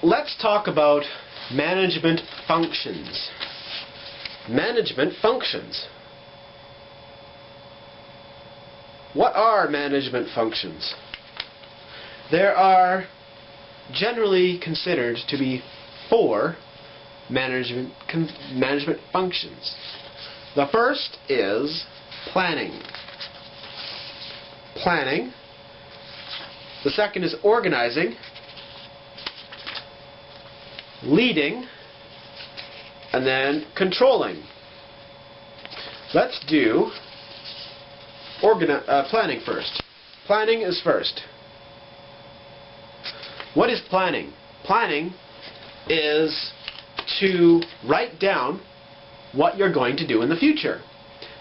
let's talk about management functions. Management functions. What are management functions? There are generally considered to be 4 management functions. The first is planning. Planning. The second is organizing, leading, and then controlling. Let's do planning first. Planning is first. What is planning? Planning is to write down what you're going to do in the future.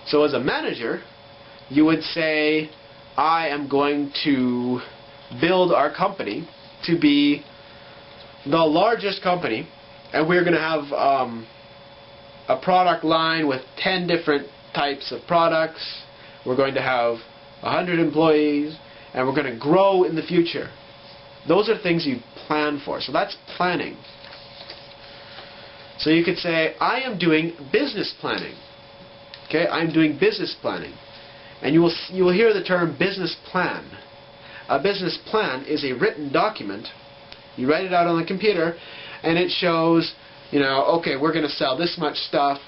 So as a manager, you would say, I am going to build our company to be the largest company, and we're going to have a product line with 10 different types of products. We're going to have 100 employees, and we're going to grow in the future. Those are things you plan for. So that's planning. So you could say, I am doing business planning. Okay, I'm doing business planning. And you will hear the term business plan. A business plan is a written document. You write it out on the computer, and it shows, okay, we're going to sell this much stuff.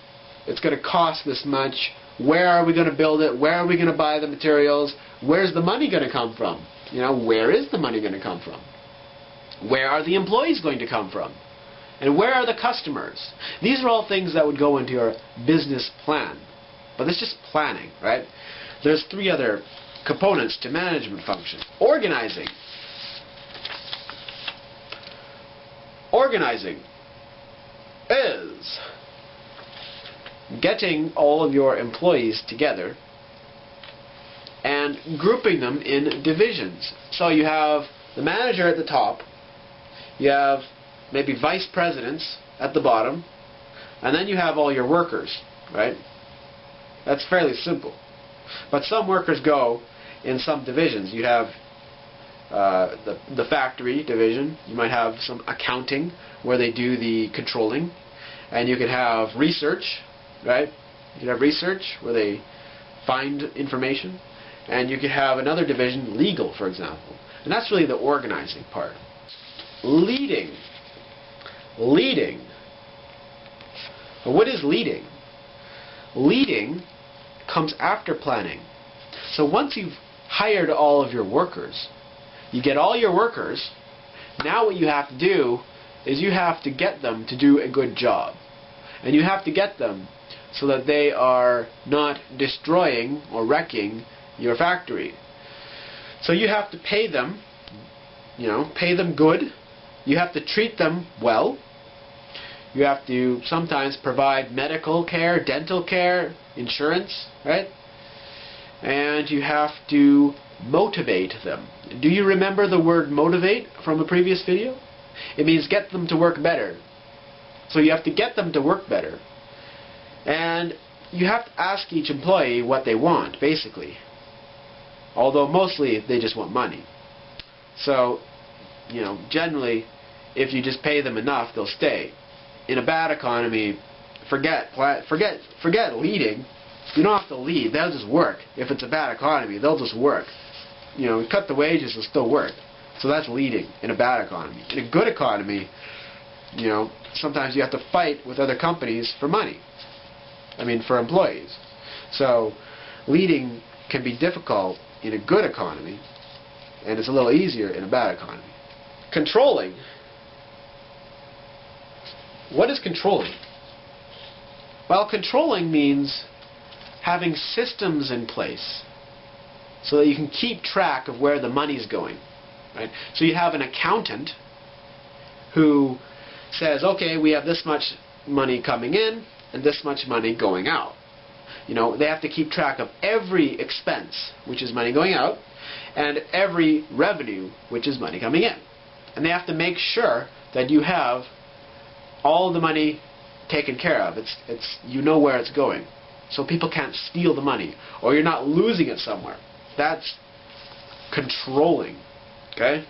It's going to cost this much. Where are we going to build it? Where are we going to buy the materials? Where's the money going to come from? Where is the money going to come from? Where are the employees going to come from? And where are the customers? These are all things that would go into your business plan. But it's just planning, right? There's 3 other components to management function. Organizing. Organizing is getting all of your employees together and grouping them in divisions. So you have the manager at the top, you have maybe vice presidents at the bottom, and then you have all your workers, right? That's fairly simple. But some workers go in some divisions. You have the factory division. You might have some accounting where they do the controlling. And you could have research, right? You could have research where they find information. And you could have another division, legal, for example. And that's really the organizing part. Leading. Leading. Well, what is leading? Leading comes after planning. So once you've hired all of your workers, you get all your workers, now what you have to do is you have to get them to do a good job. And you have to get them so that they are not destroying or wrecking your factory. So you have to pay them, pay them good. You have to treat them well. You have to sometimes provide medical care, dental care, insurance, right? And you have to motivate them. Do you remember the word motivate from a previous video? It means get them to work better. So you have to get them to work better. And you have to ask each employee what they want, basically. Although mostly they just want money. So, generally, if you just pay them enough, they'll stay. In a bad economy, forget leading. You don't have to lead. They'll just work. If it's a bad economy, they'll just work. Cut the wages, they'll still work. So that's leading in a bad economy. In a good economy, sometimes you have to fight with other companies for money. For employees. So leading can be difficult in a good economy, and it's a little easier in a bad economy. Controlling. What is controlling? Well, controlling means having systems in place so that you can keep track of where the money's going. Right? So you have an accountant who says, okay, we have this much money coming in and this much money going out. They have to keep track of every expense, which is money going out, and every revenue, which is money coming in. And they have to make sure that you have all the money taken care of. You know where it's going. So people can't steal the money, or you're not losing it somewhere. That's controlling. Okay?